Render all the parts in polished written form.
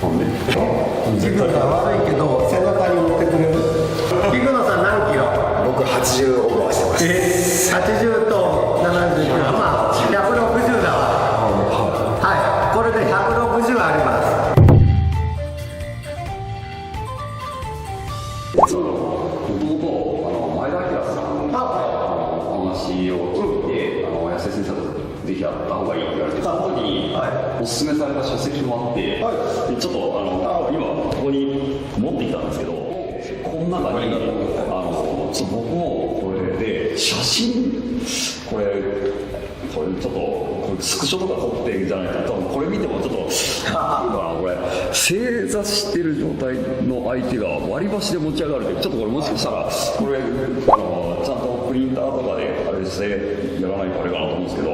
ジグが悪いけど背中に乗ってくれる。菊野さん何キロ？僕80オーバーしてます。80と70キロ、まあ160だわ。はい、これで160あります。もともと前田明さんのお話を聞いて、安井先生とぜひやった方がいいって言われて、その時におすすめされた書籍もあって、ちょっと今ここに持ってきたんですけど、この中にちょっと僕もこれで写真これちょっとこれスクショとか撮ってるんじゃないかと、これ見てもちょっとこれ正座してる状態の相手が割り箸で持ち上がるって、ちょっとこれもしかしたらこれちゃんとプリンターとかであれしてやらないとあれかなと思うんですけど、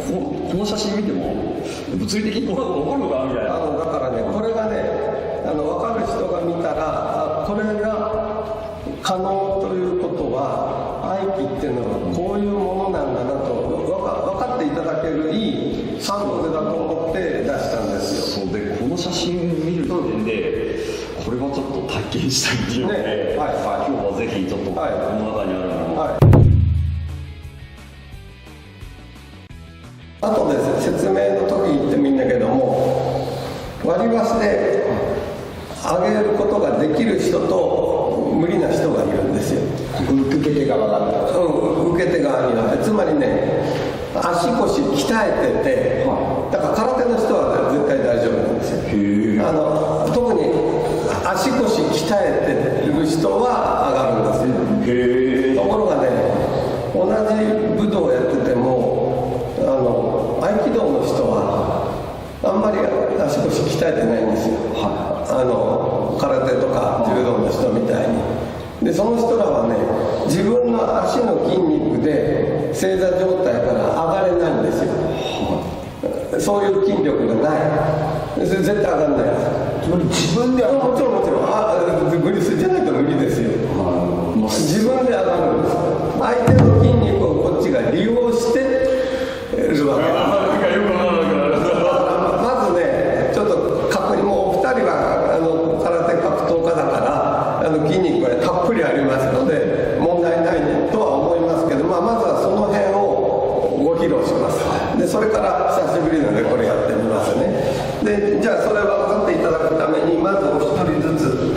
この写真見ても物理的にこう起こるのかなみたいな。だからね、これがね分かる人が見たらこれが可能ということは愛機っていうのはこういうものなんだなと分かっていただけるいいサンプルだと思って出したんですよ。そうで、この写真見る時点で、これはちょっと体験したいっていうので、今日はぜひちょっとこの中にあるものを、後で説明の時言ってもいいんだけども、割り箸で上げることができる人と無理な人がいるんですよ。受け手側が、受け手側にはつまりね、足腰鍛えてて、だから空手の人は絶対大丈夫なんですよ。特に足腰鍛えてる人は上がるんですよ。ところがね、同じ武道をやってても合気道の人はあんまり足腰鍛えてないんですよ。空手とか柔道の人みたいに。でその人らはね、自分の足の筋肉で正座状態から上がれないんですよ。そういう筋力がない。絶対上がらないです。つまり自分でもちろん無理するじゃないと無理ですよ。自分で上がるんです。相手の筋肉をこっちが利用してるわけ。まずね、ちょっと確認、もうお二人は空手格闘家だから筋肉がたっぷりありますので問題ないとは思いますけど、まずはその辺をご披露します。でそれから久しぶりなのでこれやってみますね。でじゃあそれを分かっていただくためにまずお一人ずつ、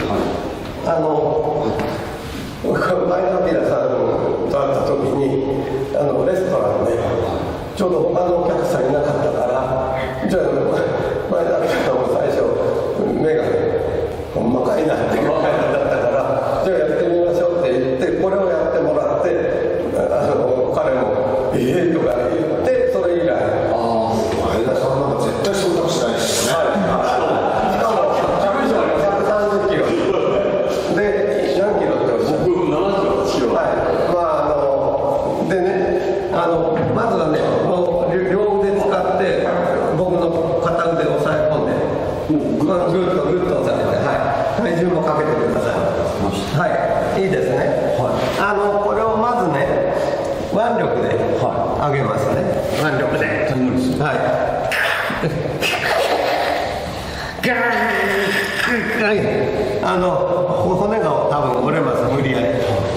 前田明さんと会った時にレストランでちょうど他のお客さんいなかったから、じゃあ前田明さんも最初目がほんまかいなっていう感じだったから、じゃあやってみましょうって言ってこれをやってもらって、彼も「とか言って、それ以来前田さんなんか絶対そんなことしないですよね。しかも130キロで何キロっておっしゃる？僕78キロ。でね、まずはね、両腕使って僕の片腕を押さえ込んで、ぐっと押さえて、体重もかけてください。いいですね。これをまずね、腕力で上げますね。腕力で。骨が多分折れます、無理やり。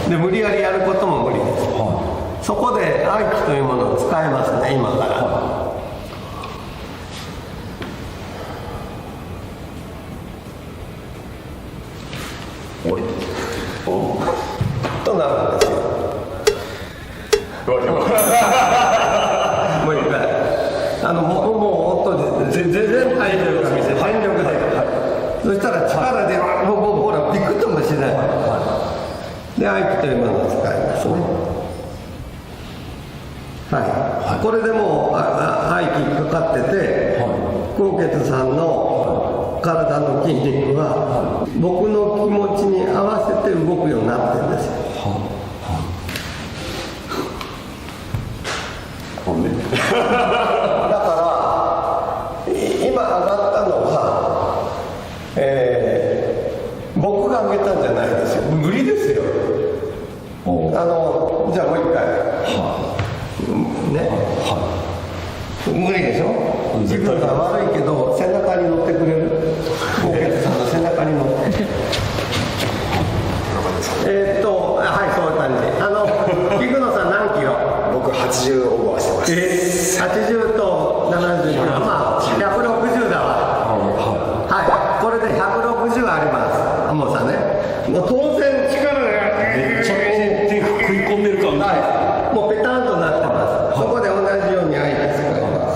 で無理やりやることも無理です。そこで合気というものを使いますね、今から。となるんですよ。もう一回。もう本当に全然体重が見せ全力で。そしたら力でほらびくともしない。で合気というものを使いますね。これでもう合気かかってて、纐纈さんの体の筋肉は僕の気持ちに合わせて動くようになってるんですよ。だから今上がったのは、僕が上げたんじゃないですよ。無理ですよ。じゃあもう一回。ね、無理でしょ。自分が悪いけど背中に乗ってくれる。高傑さんの背中に乗ってはいそういう感じ。菊野さん何キロ？僕80オーバーしてます。80と70キロ、まあ160だわ。はい、これで160あります。もうさね、もう当然力がめっちゃ手食い込んでる感じ。はい、もうペタンとなってます。そこで同じように相手使います。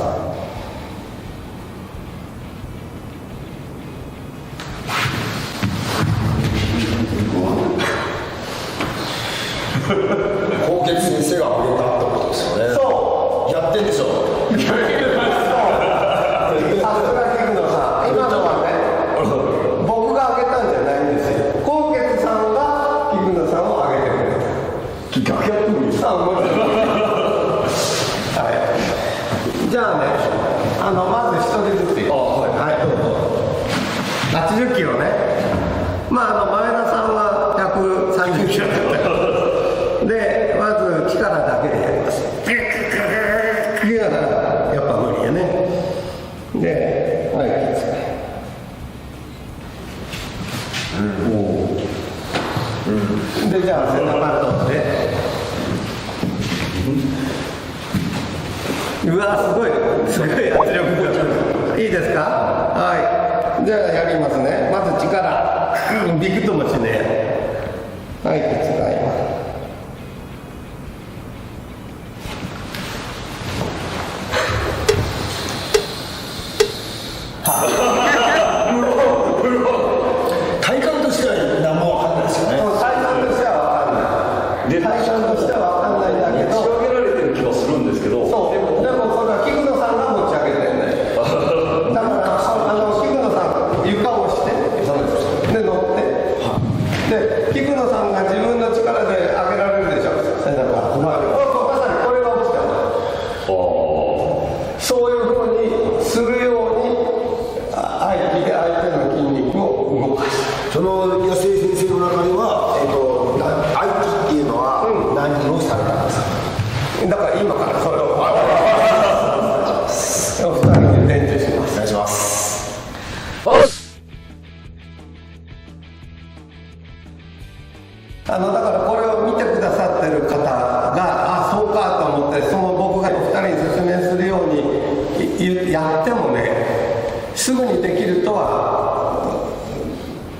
高傑先生が上げたってことですよね。そうやってんでしょ。さすが菊野さん、今のはね、僕が挙げたんじゃないんですよ。高傑さんが菊野さんを挙げてくれた。逆やってもいいですか？はい。じゃあね、まず一人ずつ。はい、どうぞ。80キロね。まあ前田さんは130キロだった。で、まず力だけでやります。力がやっぱ無理やね。で、はい、で、じゃあ背中取って。うわ、すごい圧力。いいですか？はい。じゃあやりますね。まず力。びくともしねえ。はい、手伝います。体感としては何も分かんないですよね。体感としては分かんない。体感としては分かんないんだけど。持ち上げられてる気はするんですけど。そう。でもそれは菊野さんが持ち上げてるね。だから菊野さん床を押して、で乗って、で菊野さんが自分の力で上げられるでしょ。背中。まさにこれが起きたの。そういうふうにするように相手の筋肉を動かす。その安井先生の中では、合気っていうのは何をされたんですか？だから今からそれをお二人で伝授します。お願いします。だからこれを見てくださってる方がそうかと思って、その僕がお二人に説明するようにやってもね、すぐにできるとは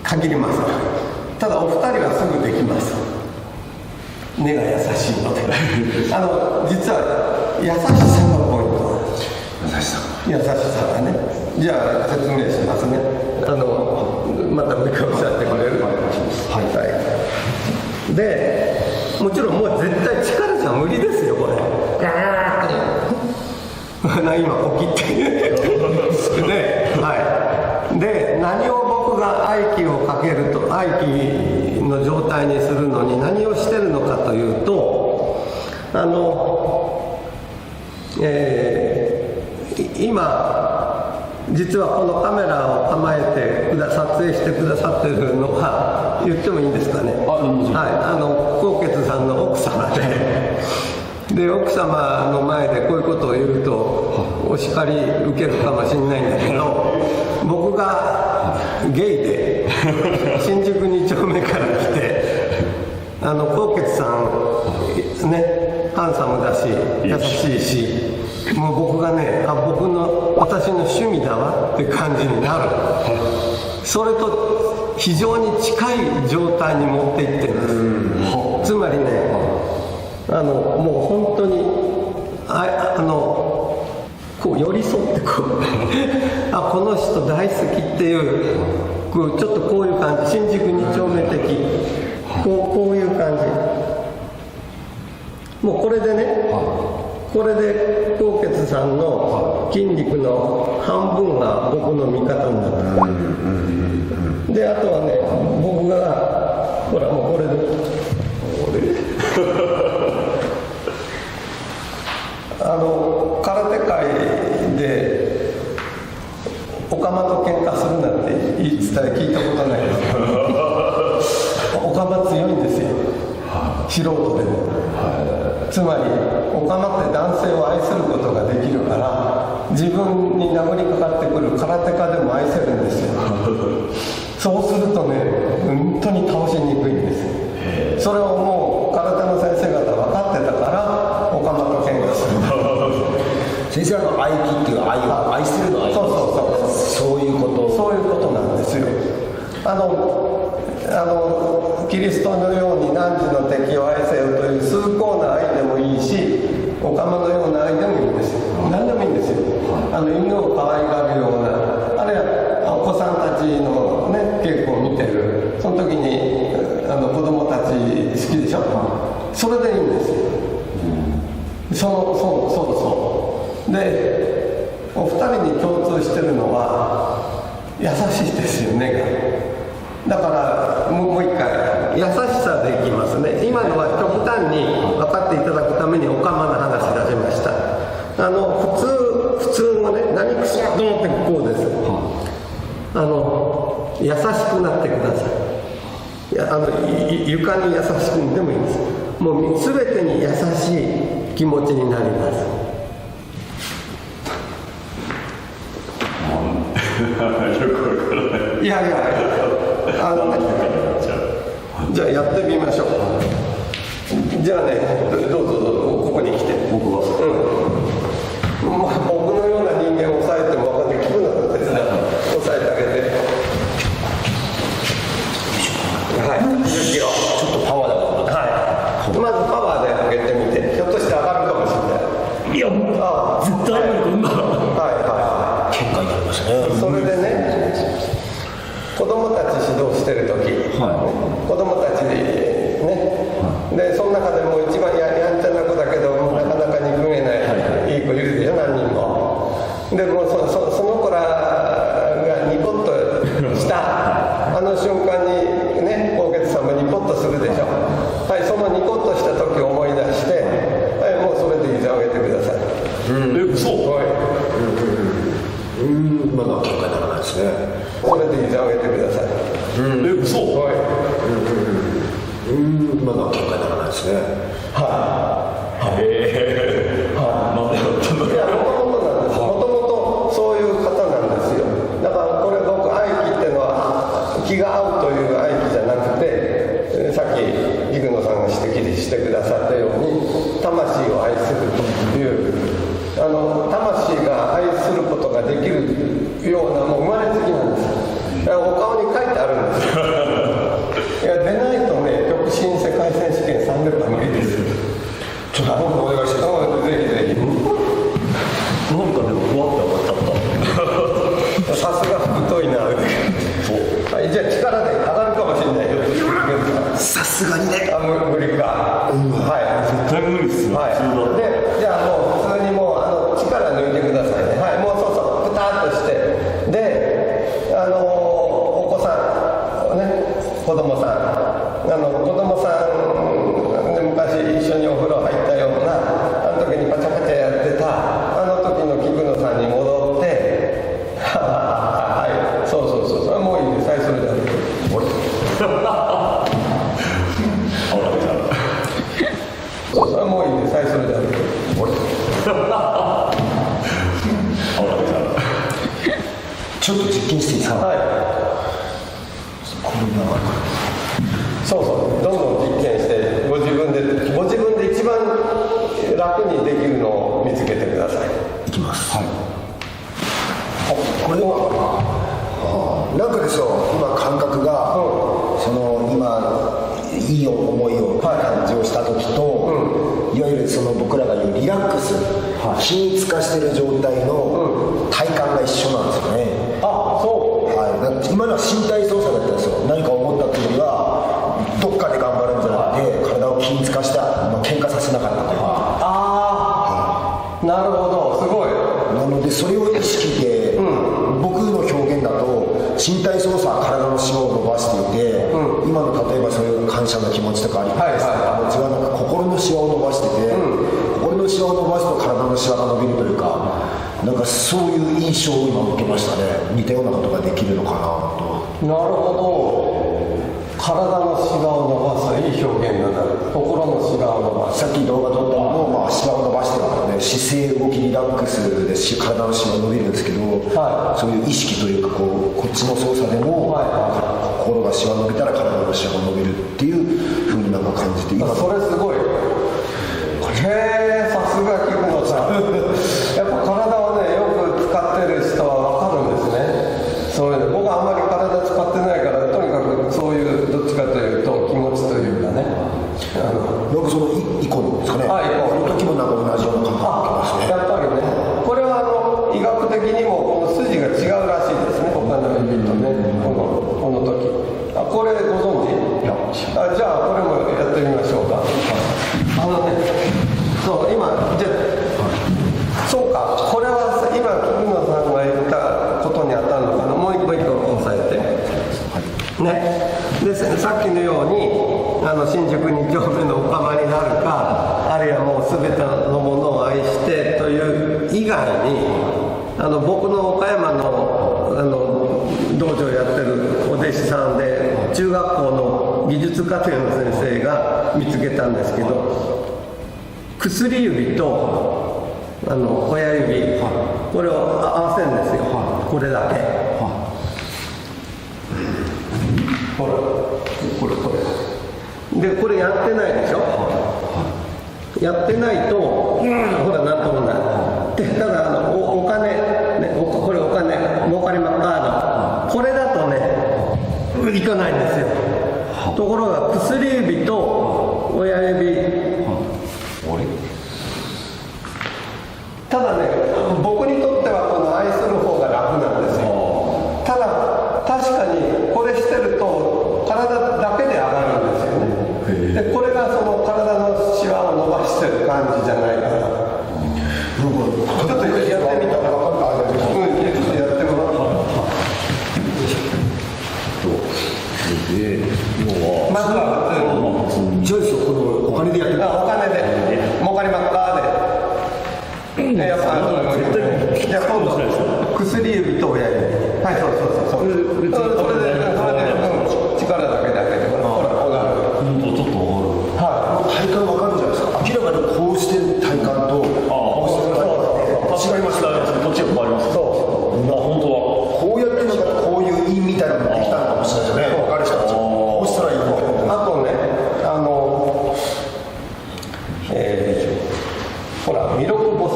限りません。ただお二人はすぐできます。根が優しいので実は優しさがポイント。優しさがね。じゃあ説明しますね。またもう一回おっしゃってくれる？はい、でもちろんもう絶対力じゃ無理ですよこれ。ガーッと今ポキってで、はい、で何を僕が合気をかけると合気の状態にするのに何をしてるのかというと、今実はこのカメラを構えて撮影してくださってるのは言ってもいいんですかね？はい、高傑さんの奥様で奥様の前でこういうことを言うとお叱り受けるかもしれないんだけど、僕がゲイで新宿2丁目から来て高傑さんね、ハンサムだし優しいし、もう僕がね私の趣味だわって感じになる。それと非常に近い状態に持っていってるんです。つまりね、もう本当にこう寄り添ってこの人大好きっていう、ちょっとこういう感じ、新宿2丁目的こういう感じ。もうこれでね、これで高傑さんの筋肉の半分が僕の味方になってる。であとはね、僕がほらもうこれで空手界でオカマと喧嘩するなんて言い伝え聞いたことないですけどオカマ強いんですよ、素人でも。つまりオカマって男性を愛することができるから、自分に殴りかかってくる空手家でも愛せるんですよそうするとね本当に倒しにくいんですそれをもう空手の先生方分かってたからオカマと喧嘩する先生愛機っていう愛を愛するの愛そういうことなんですよキリストのように汝の敵を愛せよという崇高な愛でもいいしオカマのような愛でもいいんですよ何でもいいんですよ犬を可愛がるようなあるいはお子さんたちのね稽古を見てるその時に子供たち好きでしょそれでいいんですよそうでお二人に共通してるのは優しいですよねだからもう一回優しさでいきますね今のは極端に分かっていただくためにオカマの話出しました普通のね何くそと思ってこうです優しくなってください床に優しくでもいいんですもう全てに優しい気持ちになりますいやじゃあやってみましょうじゃあねどうぞここに来て僕は僕のような人間を抑えても分かんない気分なんですね抑えてあげてはいちょっとパワーだはいまずパワーで上げてみてひょっとして上がるかもしれないいや絶対無理こんなはい喧嘩になりましたねそれでね子供たち指導してる時、子供たちね、でその中でも一番やんちゃな子だけどなかなか憎めない、いい子いるでしょ何人もでもその子らがニコッとした瞬間にね纐纈さんもニコッとするでしょはいそのニコッとした時を思い出してはいもうそれでいいじゃんあげてくださいそうまだ喧嘩にならないですねそれでいいじゃんあげてくださいそうまだ喧嘩にならないですねもともとそういう方なんですよだからこれ僕愛機っていうのは気が合うという愛機じゃなくてさっきギグノさんが指摘してくださったように魂を愛するという魂が愛することができるようなもう生まれつきなんですお顔に書いてあるんですいや出ないとね極真世界選手権300回無理ですちょっと僕お願いしてぜひなんかでもふわって上がっちゃったさすが太いなはいじゃあ力で上がるかもしれないよさすがにね無理かはい絶対無理っすよでじゃあもう普通にもう力抜いてくださいねはいもうそうプタッとしてでお子さんね子供さんで昔一緒にお風呂入ったような時にパチャパチャやってた時の菊野さんに戻ってはいそうそれもういいですはいそれでそれもういいですはいそれでちょっと実験していいですかこれそうどんどん実験してご自分で一番楽にできるのを見つけてくださいいきますこれはなんかですよ今感覚が今いい思いを感じをした時といわゆる僕らが言うリラックス均一化してる状態の体感が一緒なんですよね今のは身体操作だったんですよ何か思ったつもりがどっかで頑張るんじゃなくて体を均一化した喧嘩させなかったというかなるほどすごいなのでそれを意識で、僕の表現だと身体操作は体のシワを伸ばしていて、今の例えばそういう感謝の気持ちとかありますけど、違うなんか心のシワを伸ばしてて、心のシワを伸ばすと体のシワが伸びるというかなんかそういう印象を今受けましたね似たようなことができるのかなとなるほど体体のシワを伸ばす、いい表現だな。心のシワを伸ばす。さっき動画撮ったのも、シワを伸ばしてはね、姿勢動きリラックスで体のシワ伸びるんですけど、そういう意識というかこっちの操作でも、心がシワ伸びたら体のシワが伸びるっていうふうになんか感じて、それすごい。へえ、さすが菊野さん。やっぱ体をね、よく使ってる人は分かるんですね。そういうの僕はあんまり体使ってないから、とにかくそういうどっちかというと気持ちというかね。なんかそのイコンですかね。あの時もなんか同じような感覚がきますね。やっぱりね。これは医学的にもこの筋が違うらしいですね。他の指とね、この時。これご存知？じゃあこれもやってみましょうか。そう今じゃそうか、これは今菊野さんが言ったことに当たるのかな。もう一個押さえて、ね。でさっきのように新宿2丁目のおかまになるか、あるいはもう全てのものを愛してという以外に、僕の岡山の道場やってるお弟子さんで中学校の技術課程の先生が見つけたんですけど、薬指と親指、これを合わせるんですよ、これだけ、ほらこれでこれやってないでしょ、やってないと、ほらなんともないで、ただお金、ね、これお金儲かりまっかこれだとねいかないんですよ。ところが薬指と親指、ただね、僕にとってはこの愛する方が楽なんですよ。ただ確かにこれしてると体だけで上がるんですよね。でこれがその体のシワを伸ばしてる感じじゃないかな。ちょっとやってみたら分かるか。ちょっとやってもらおう。まずは普通にジョイスをこのお金でやってる。お金で儲かりまっかで、やっぱじゃあ今度薬指と親指、はい、そうそれで力だけで開けて、ほら上がる、ちょっと上がる、体感わかるじゃないですか。明らかにこうしてる体感とこうしてる体感違いますね。こっちが変わります。そう本当はこうやってなんかこういう印みたいなのができたのかもしれないですよね。分かる人たちこうしたらいいの。あとね、ほら弥勒菩薩、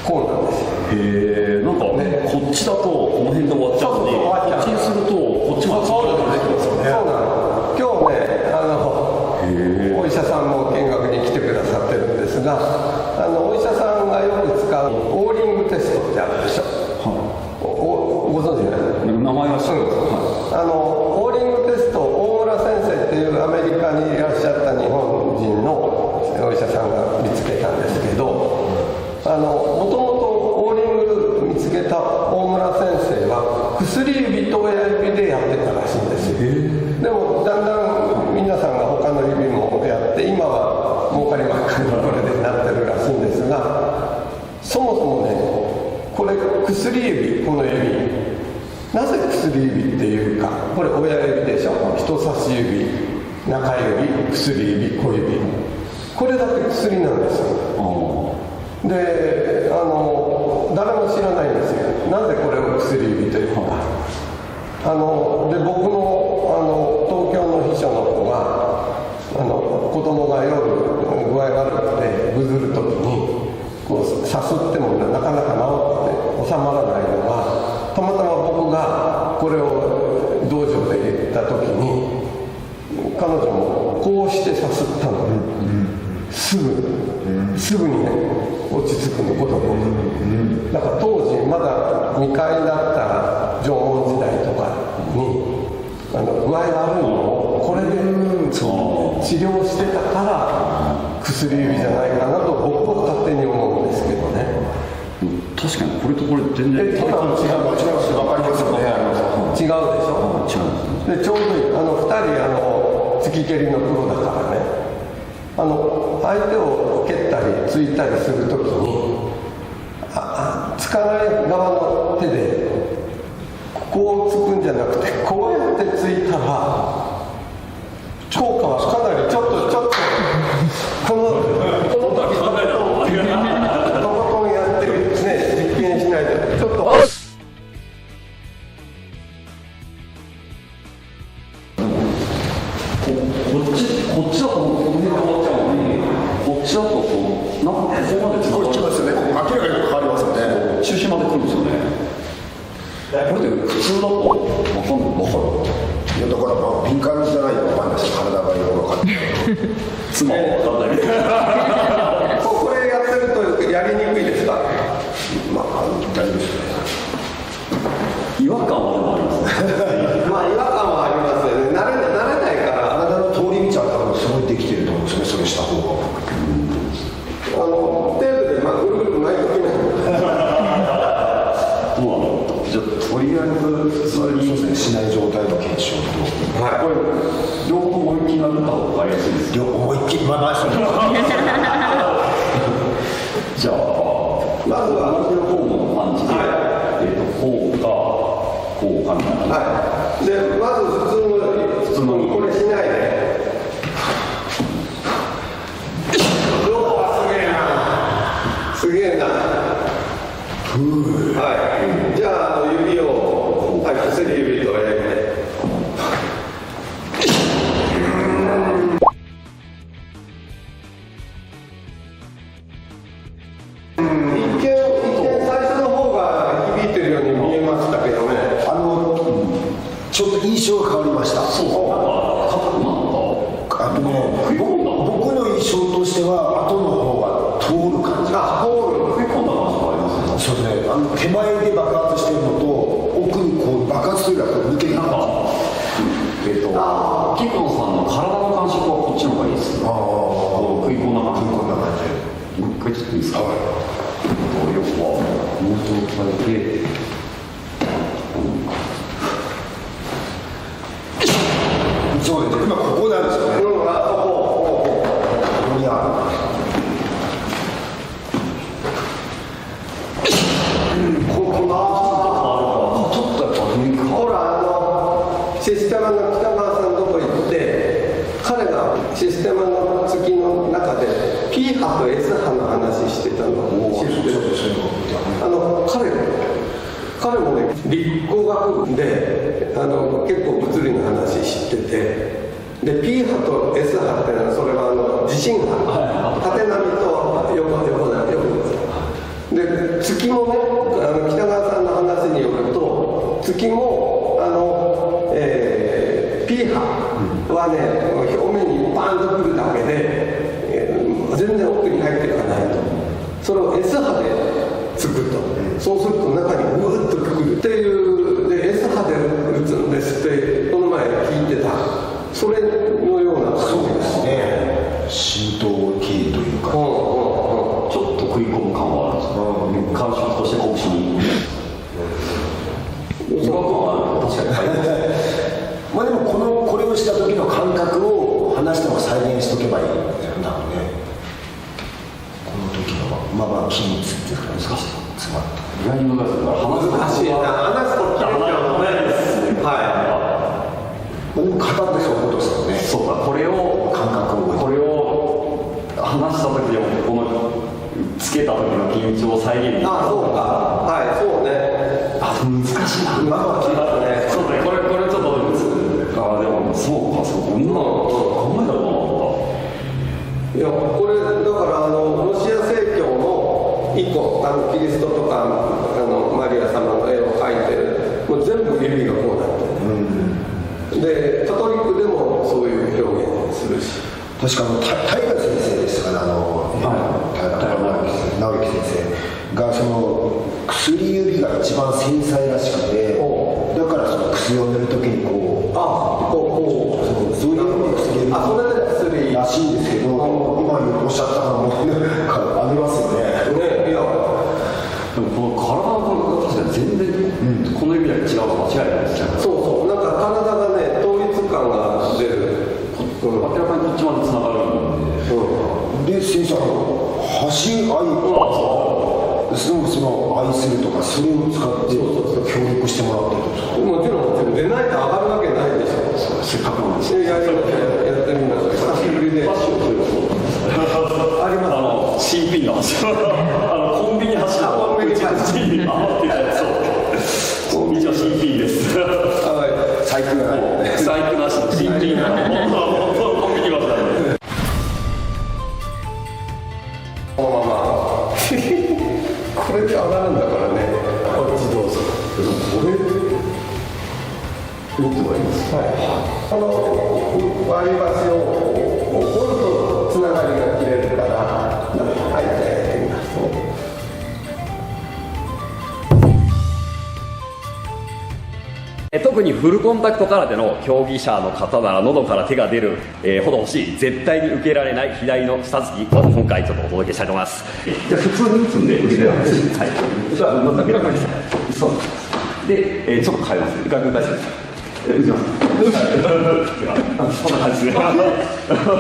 こうなんですよ。なんかね、こっちだとこの辺で終わっちゃうのに、こっちにするとこっちまでそうなの。今日ね、お医者さんも見学に来てくださってるんですが、お医者さんがよく使うオーリングテストってあるでしょ。ご存知ない？名前は知ってるんですか？オーリングテスト、大村先生っていうアメリカにいらっしゃった日本人のお医者さんが見つけたんですけど、もともとオーリング見つけた大村先生は薬指と親指でやってたらしいんですよ。でもだんだん皆さんが他の指もやって、今は儲かりばっかりのこれでなってるらしいんですが、そもそもね、これ薬指、この指、なぜ薬指っていうか、これ親指でしょ、人差し指、中指、薬指、小指、これだけ薬なんですよ。で誰も知らないんですよ、なぜこれを薬指というか。で僕の東京の秘書の子が子供が夜具合悪くてぐずるときにこうさすってもなかなか治って収まらないのが、たまたま僕がこれを道場で言ったときに、彼女もこうしてさすったので、すぐにね落ち着くのことで、だから当時まだ未開だった縄文時代とかに具合悪いのをこれで治療してたから薬指じゃないかなと僕は勝手に思うんですけどね。確かにこれとこれ全然違う分かりますよね。違うでしょ。でちょうどいい2人突き蹴りのプロだからね、相手を蹴ったり突いたりするときにつかない側の手でこう突くんじゃなくて、こうやって突いたらこれって普通だと分かるいやだからまあ敏感じゃないと分かんないですよ。体がよく分かって妻は分かんないみたいなこれやってるとやりにくいですか？まあ大丈夫ですね。違和感はありますねまあ違和感はありますよね。慣れないから体の通り道は多分すごいできてると思うんですよね。それした方がテープでまあぐるぐる巻いときないもうじゃあとりあえず普通にそうですね。しない状態の検証とこれ両方思いっきりなった方が分かりやすいですよ思いっきりまあそれじゃあまずは両方のパンチで、こうかこうかみたいなはいでまず普通のこれしないですげえなはいじゃあ指を薬指と親指で一見最初の方が響いてるように見えましたけどねちょっと印象が変わりました。そうそうなんか硬くなったあとね僕の印象としては後の方が通る感じが食い込んだ感じがありますねそうね手前で爆発してるのと奥にこう爆発というか抜けてるなんかキクノさんの体の感触はこっちの方がいいです食い込んだ感じこんな感じもう一回ちょっといいですか要はもう状態でそうです今ここなんですよねここにあるちょっとやっぱ雰囲気ほらシステマの北川さんのとこ行って彼がシステマの月の中で P 波と S 波の話してたのを知ってる彼もね理工学部で結構物理の話知っててで P 波と S 波ってのはそれは地震波縦波と横で月もね北川さんの話によると月もP 波はね表面にバーンとくるだけで、全然奥に入っていかないとそれを S 波でつくとそうすると中にグーッとくるっていうで S 波で打つんですってこの前聞いてたそれのような感じですね浸透系というかちょっと食い込む感はあるんです感触として拳に違和感はある確かに入りますまあでもこれをした時の感覚を話しても再現しとけばいいんだよねこの時のまあ筋肉っていうか難しい詰まった意外に難しいから難しいな話すときはないですねでも語ってそういうことですよねそうだこれを感覚をこれを話した時のこのつけた時の緊張を再現にそうかはいそうね難しいなまあ聞いたねそうねこれちょっとでもそうかこんな考えたこといやこれだからロシア正教の以降キリストとかマリア様の絵を描いてるもう全部指がこうなってる、でカトリックでもそういう表現するし確か平先生ですから直之先生がその薬指が一番繊細らしくてだからその薬を塗るときにそういう意味で薬指それで薬らしいんですけど今おっしゃったのもありますよねいやでもこの体の感覚が確かに全然、この指だけ違うと間違いないですねそうなんか体がね統一感が出る明らかにこっちまでつながるんでで先生橋愛その愛するとかそれを使って協力してもらってるんですかもちろん出ないと上がるわけないでしょせっかくなんですやってみましょう久しぶりであります新品の橋コンビニ橋のコンビニ橋そう一応新品です細工がない細工なしの新品のコンビニ橋なんでこのままこれで上がるんだからねこっちどうぞこれ動く場合です。はい、この割り箸を折るとつながりが切れるから、はい、やってみますね。特にフルコンタクト空手の競技者の方なら喉から手が出る、ほど欲しい絶対に受けられない左の下突きを今回ちょっとお届けしたいと思います。じゃあ普通に打つんで受けられないです。はい。じゃあまず開けた感じです。そうで、ちょっと変えます。ガク大丈夫です。打ちます。こんな感じですね。